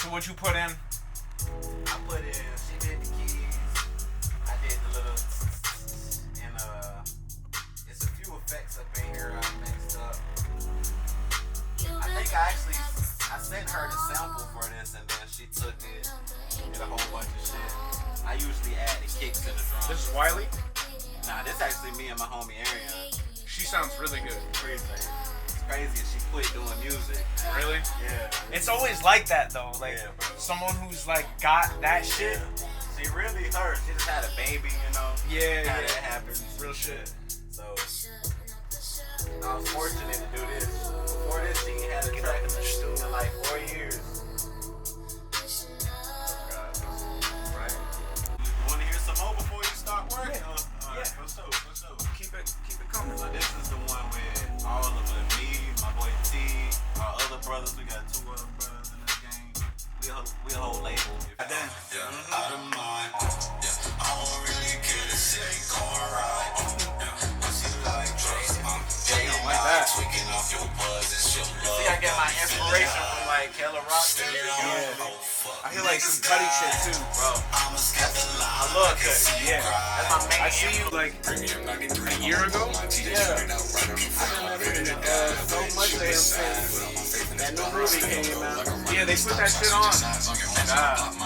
So what you put in? I put in, she did the keys, I did the little, and it's a few effects up in here I mixed up. I think I sent her the sample for this and then she took it, did a whole bunch of shit. I usually add the kicks in the drums. This is Wiley? Nah, this actually me and my homie Arian. She sounds really good. Crazy. It's crazy she quit doing music. Really? Yeah. It's always like that though. Like yeah, someone who's like got that shit. Yeah. She really her. She just had a baby, you know. Yeah, how yeah. that happens. Real shit. So I was fortunate to do this. Before this, she had a track in the studio in like 4 years. Right. You want to hear some more before you start working? Yeah. For sure. Keep it coming. So this is the one with all of us, me, my boy T, our other brothers. We got 2 other brothers in this game. We a whole label. Out of mind. Yeah, I don't really care to say going right. Yeah, I see like drugs. Like that. Tweaking off your buzz and shit. See, I get my inspiration from like Killer Rock. I hear like some Cuddy shit too, bro. I love Cuddy. Yeah. That's my main. I see you like a year ago. Yeah. I've been listening to so much of him since that new movie came out. Yeah, they put that shit on.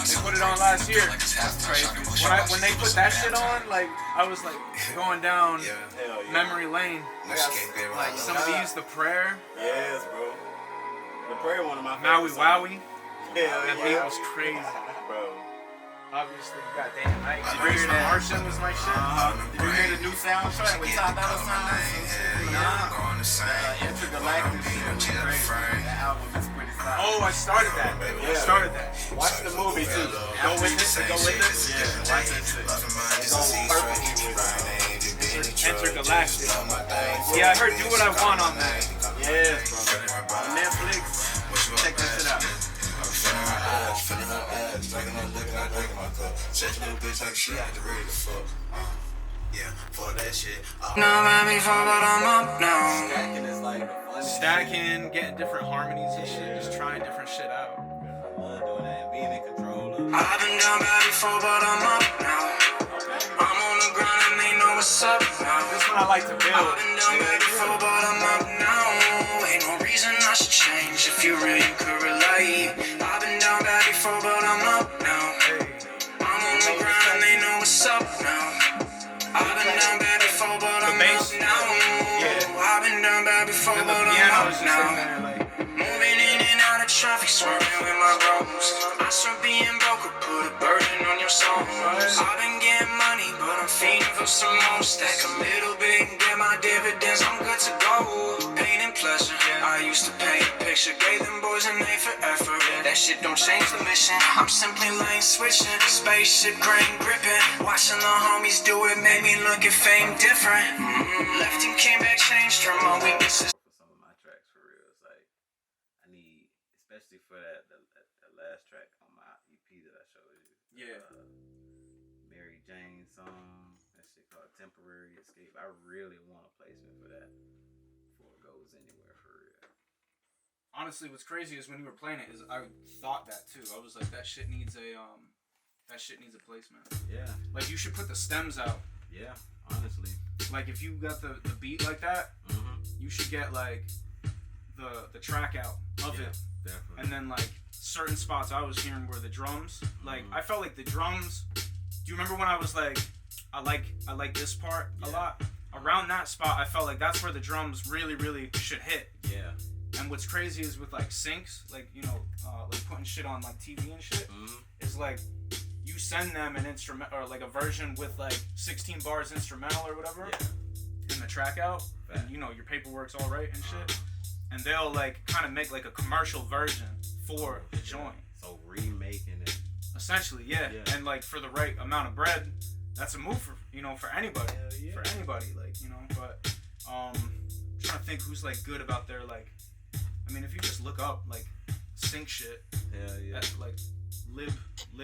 They put it on last year. That's crazy. When they put that shit on, like I was like going down memory lane. Like some of these, the prayer. Yes, bro. The prayer, one of my Maui favorites. Wowie. Hell That beat was crazy. Bro. Obviously, goddamn. Did the Martian was my shit. Did you hear the new soundtrack with Top Dollar Sign? Nah. Intergalactic shit. Crazy. That album is pretty solid. Oh, I started that. Watch the movie too. Go with it. Yeah, watch that shit. It's on perfect. Intergalactic. Yeah, I heard Do What I Want on that. Yes, bro. On Netflix. Check that shit out. Feeling her ass, drinking her liquor, I drink my cup. Sex little bitch like she had to ready to fuck. Yeah, for that shit. No, I'm before, but I'm up now. Stacking is like the funniest. Stacking, getting different harmonies and shit, just trying different shit out. I love doing that and being in control of it. I've been down bad before, but I'm up now. I'm on the grind and they know what's up now. This one I like to build. I've been down bad before, but I'm up now. Ain't no reason I should change if you really could relate. I've been down bad before, but I'm up now. I'm on the grind, they know what's up now. I've been down bad before, but I'm up now. I've been down bad before, And but the I'm piano up is just now. in there like. Moving in and out of traffic, swerving with my bros. I swear being broke could put a burden on your soul. I've been getting money, but I'm fiending for some more. Stack a little bit and get my dividends, I'm good to go. Pain and pleasure, I used to paint a picture. Gave them boys an A for effort. That shit don't change the mission. I'm simply lane switching, spaceship grain gripping. Watching the homies do it made me look at fame different. Left and came back, changed from my weaknesses. For some of my tracks, for real, it's like I need, especially for that the last track on my EP that I showed you. Yeah. Mary Jane song. That shit called Temporary Escape. I really want a placement for that before it goes anywhere, for real. Honestly, what's crazy is when you were playing it, is I thought that too. I was like, that shit needs a placement. Yeah. Like you should put the stems out. Yeah. Honestly. Like if you got the beat like that, you should get like the track out of it. Definitely. And then like certain spots I was hearing were the drums. Like I felt like the drums. Do you remember when I was like, I like this part a lot? Around that spot, I felt like that's where the drums really, really should hit. Yeah. And what's crazy is with like syncs, like like putting shit on like TV and shit, is like you send them an instrument or like a version with like 16 bars instrumental or whatever, and the track out, and your paperwork's all right and shit, and they'll like kind of make like a commercial version for the joint. So remaking it. Essentially, yeah. And like for the right amount of bread, that's a move for for anybody. For anybody, like But I'm trying to think who's like good about their like. I mean, if you just look up like sync shit, like lib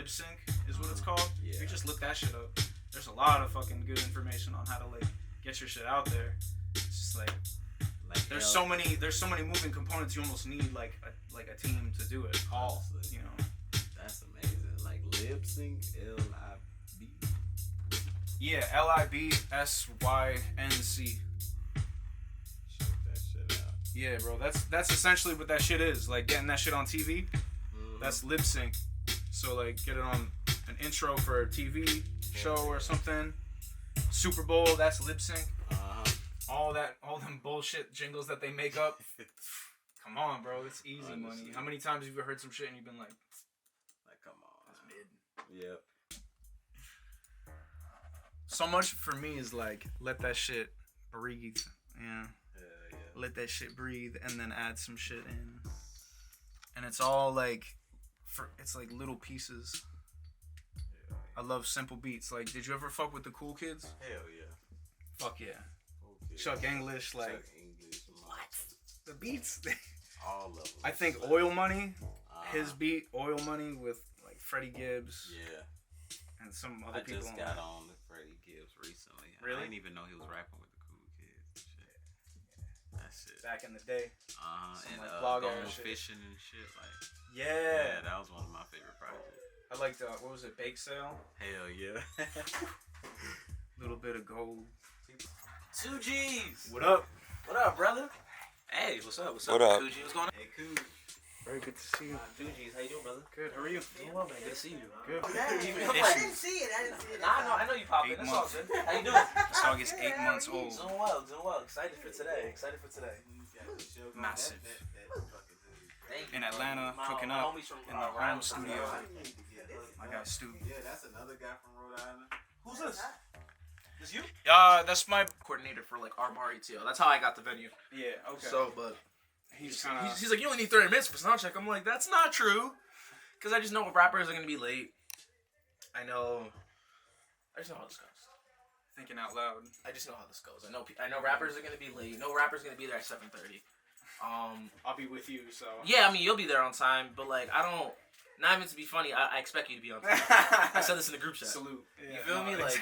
sync is what it's called. Yeah. If you just look that shit up, there's a lot of fucking good information on how to like get your shit out there. It's just like there's so many moving components. You almost need like a team to do it all. Lip sync, L-I-B. Yeah, LIBSYNC. Check that shit out. Yeah, bro. That's essentially what that shit is. Like getting that shit on TV. That's lip sync. So like get it on an intro for a TV show or something. Super Bowl, that's lip sync. All them bullshit jingles that they make up. Come on, bro. It's easy money. How many times have you heard some shit and you've been like, come on. that's mid. Yep. So much for me is like, let that shit breathe. Yeah. Let that shit breathe and then add some shit in. And it's all like, it's like little pieces. I love simple beats. Like, did you ever fuck with the Cool Kids? Hell yeah. Fuck yeah. Okay. Chuck English, like. Chuck English. What? The beats? All of them. I think Oil Money, his beat, Oil Money with like Freddie Gibbs. Yeah. And some other people. I just got on the Freddie Gibbs recently. Really? I didn't even know he was rapping with the Cool Kids and shit. That shit. Back in the day. And like vlog going era shit. fishing and shit. Like. Yeah. Yeah, that was one of my favorite projects. I liked, what was it, Bake Sale? Hell yeah. Little bit of gold. 2 G's. What up? What up, brother? Hey, what's up? What's What up? Coogi? What's going on? Hey, Coogi. Very good to see you. 2 G's. How you doing, brother? Good. How are you? Doing well, man. Good to see you. Good. I Issues. see it. Nah, I know you popped in. 8 That's all months. good. How you doing? This dog is 8 months old. Doing well. Excited for today. Massive. Thank you. In Atlanta, My cooking my up homies from in the Rome from studio. Rome. My guy Stu. Yeah, that's another guy from Rhode Island. Who's this? This you? That's my Coordinator for like OurBar ATL. That's how I got the venue. yeah. Okay. So, but he's kind of. he's like, you only need 30 minutes for sound check. I'm like, that's not true, because I just know rappers are gonna be late. I just know how this goes. Thinking out loud. I just know how this goes. I know rappers are gonna be late. No rapper's gonna be there at 7:30. I'll be with you, so. Yeah, I mean you'll be there on time, but like I don't. Not even to be funny, I expect you to be on time. I said this in the group chat. Salute. You feel me? Like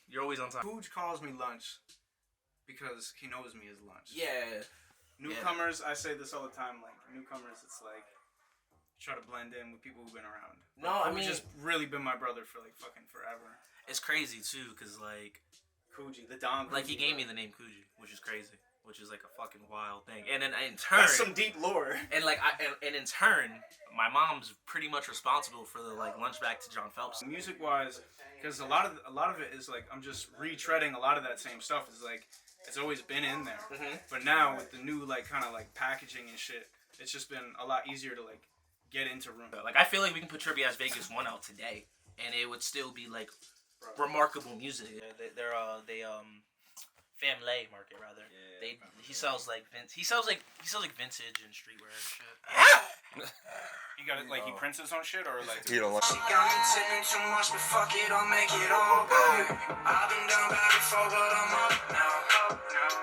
you're always on time. Cooge calls me lunch because he knows me as lunch. Yeah. Newcomers, I say this all the time. Like newcomers, it's like try to blend in with people who've been around. No, I mean, just really been my brother for like fucking forever. It's crazy too, cause like Coogi, the Don. Like he gave me the name Coogi, which is crazy, which is like a fucking wild thing. And then in turn, that's some deep lore. And like and in turn, my mom's pretty much responsible for the like lunch back to John Phelps. Music wise, because a lot of it is like I'm just retreading a lot of that same stuff. It's like it's always been in there, but now with the new like kind of like packaging and shit, it's just been a lot easier to like get into room. Like I feel like we can put Trippy Ass Vegas 1 out today, and it would still be like remarkable music. They're family market rather. Yeah, he sells like vintage and streetwear and shit. You got it like he prints his own shit or like. You don't like. She got me tipping too much, but fuck it, I'll make it all good. I've been down bad before, but I'm up now.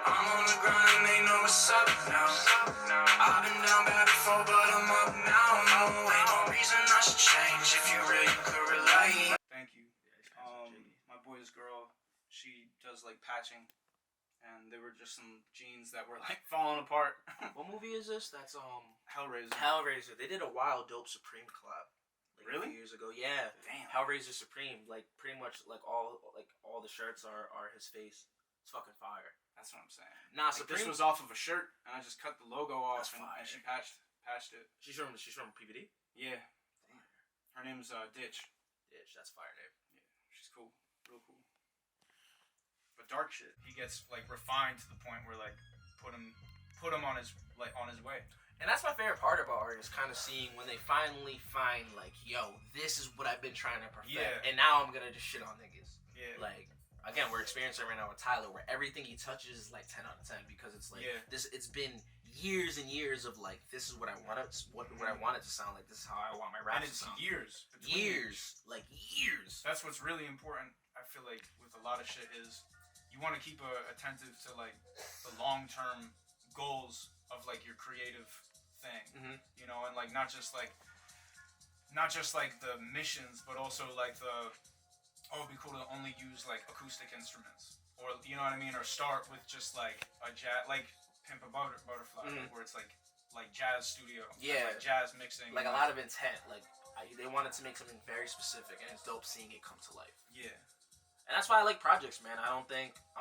I'm on the grind and they know what's up now. I've been down bad before, but I'm up now. No, ain't no reason I should change if you really could relate. Thank you. My boy's girl, she does like patching, and there were just some jeans that were like falling apart. What movie is this? That's Hellraiser. They did a Wild Dope Supreme collab. Like Really? A few years ago. Yeah. Damn. Hellraiser Supreme. Like pretty much like all the shirts are his face. It's fucking fire. That's what I'm saying. Nah, Like, Supreme. this was off of a shirt, and I just cut the logo off, That's and fire. she patched it. She's from PVD. Yeah. Her name's Ditch. Ditch. That's fire name. She's cool, real cool. But dark shit, he gets like refined to the point where like put him on his way. And that's my favorite part about art is kind of seeing when they finally find like, yo, this is what I've been trying to perfect. Yeah. And now I'm gonna just shit on niggas. Yeah. Like, again, we're experiencing right now with Tyler, where everything he touches is like 10 out of 10 because it's like this. It's been years and years of like, this is what I want it. What I want it to sound like. This is how I want my rap And to it's sound. years. Like years. That's what's really important. I feel like with a lot of shit is you want to keep attentive to like the long-term goals of like your creative thing, you know, and like not just like the missions, but also like it'd be cool to only use like acoustic instruments, or you know what I mean, or start with just like a jazz, like Pimp a Butterfly, where it's like jazz studio, like jazz mixing, like a lot of intent, like They wanted to make something very specific, and it's dope seeing it come to life. Yeah. And that's why I like projects, man. I'm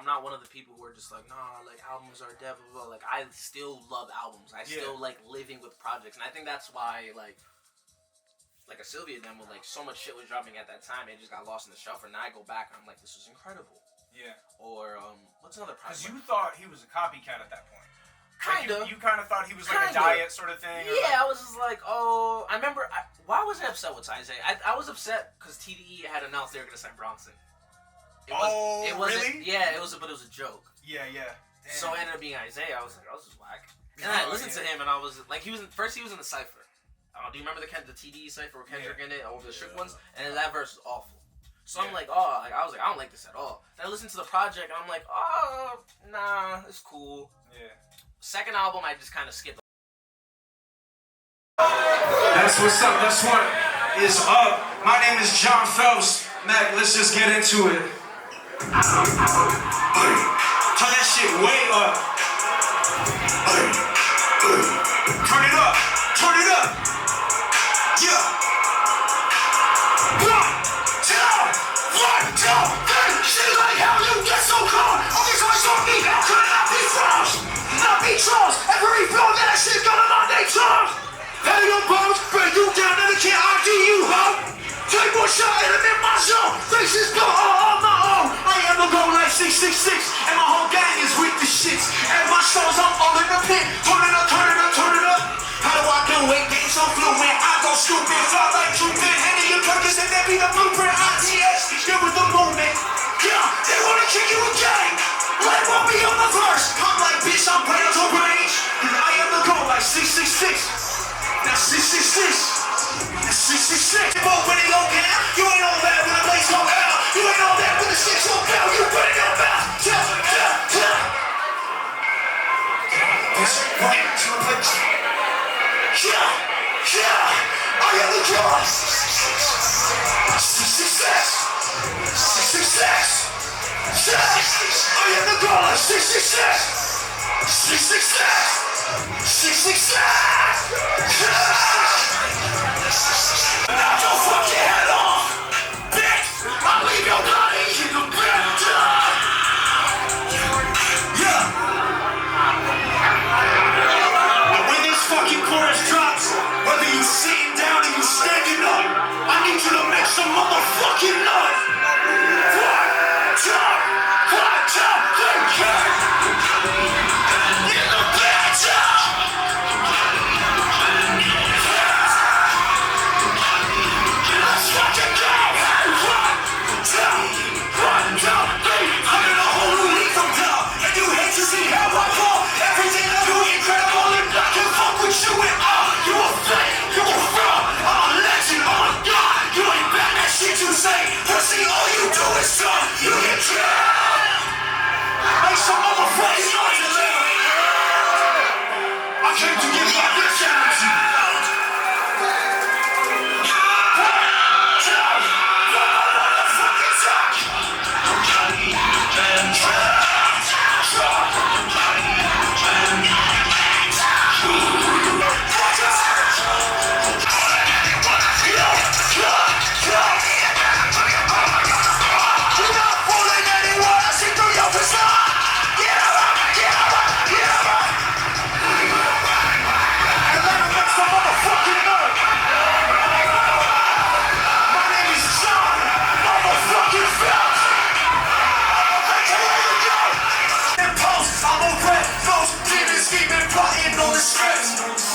not one of the people who are just like, nah, like albums are devil. Like I still love albums. I still like living with projects, and I think that's why like a Sylvia demo, like so much shit was dropping at that time, it just got lost in the shelf. And now I go back and I'm like, this was incredible. Yeah. Or what's another project? Because you thought he was a copycat at that point. Kinda. Like you kind of thought he was like a diet sort of thing. Yeah, I was just like, oh, I remember. Why was I upset with Isaiah? I was upset because TDE had announced they were gonna sign Bronson. It wasn't, really? Yeah, but it was a joke. Yeah. Damn. So it ended up being Isaiah. I was like, this is whack. And I listened to him, and I was like, he was in the cipher. Do you remember the TDE cipher with Kendrick in it, over the Shook ones? And that verse was awful. So I'm like, I was like, I don't like this at all. Then I listened to the project, and I'm like, nah, it's cool. Yeah. Second album, I just kind of skipped. That's what's up. That's what is up. My name is John Phelps. Mac, let's just get into it. Turn that shit way up. Turn it up. Turn it up. Yeah. 1, 2, 1, 2, 3. Shit like how you get so cold. Okay, so it's on me. Could it not be frost? Not be trolls. Every flow that shit gonna on they tongues. Hell your bones, break you down and I can't ID you, ho. Take one shot and I'm in my zone. Faces go all on my own. I am the goal like 666, and my whole gang is with the shits. And my shows, I'm all in the pit. Turn it up, turn it up, turn it up. How do I do it? Game so fluent. I go stupid, fly like Cupid. Henny and Perkins, and that be the blueprint. ITS, here with the movement. Yeah, they wanna kick you again. Like want me on the verse. I'm like, bitch, I'm brain to range. And I am the goal like 666. That's 666. That's 666. But when it go down, you ain't on that when the bass go out. You ain't on that when the shit go down. You put it on back. This right to the place. Yeah. I am the God. 666. 666. I am the God. 666. 666. 666. Now don't fuck your head off, bitch. I'll leave your body in the bathtub. Yeah. And when this fucking chorus drops, whether you sitting down or you standing up, I need you to make some motherfucking noise. 1, 2, 3. In the bathtub. Let's fucking go! 1, 2, 3. I'm in a whole new league from down, and you hate to see how I fall. Everything I do incredible, and I can fuck with you at all. You a fake, you a fraud. I'm a legend, I'm a god. You ain't bad that shit you say. Pussy, all you do is talk. You get killed. Make some motherfucking noise, Atlanta. I came to give my bitch energy.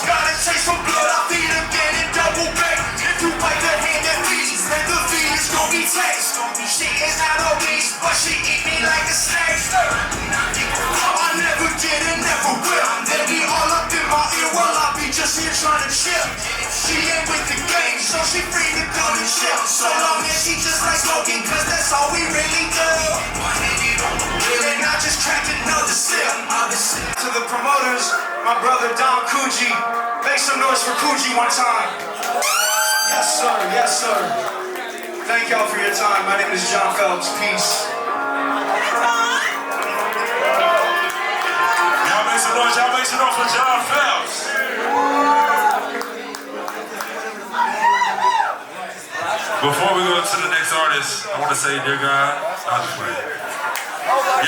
Gotta take some blood, I feed him, get it double back. If you bite the hand that feeds, then the feed is gon' be taste. She is not obese, but she eat me like a snake. I never did and never will. They be all up in my ear while I be just here trying to chill. She ain't with the game, so she free to go and chill. So long as she just like smoking, cause that's all we really do. And I just cracked another sip. To the promoters, my brother Don Coogi. Make some noise for Coogi one time. Yes, sir. Yes, sir. Thank y'all for your time. My name is John Phelps. Peace. Y'all make some noise. Y'all make some noise for John Phelps. Before we go to the next artist, I want to say, dear God, I'll just wait.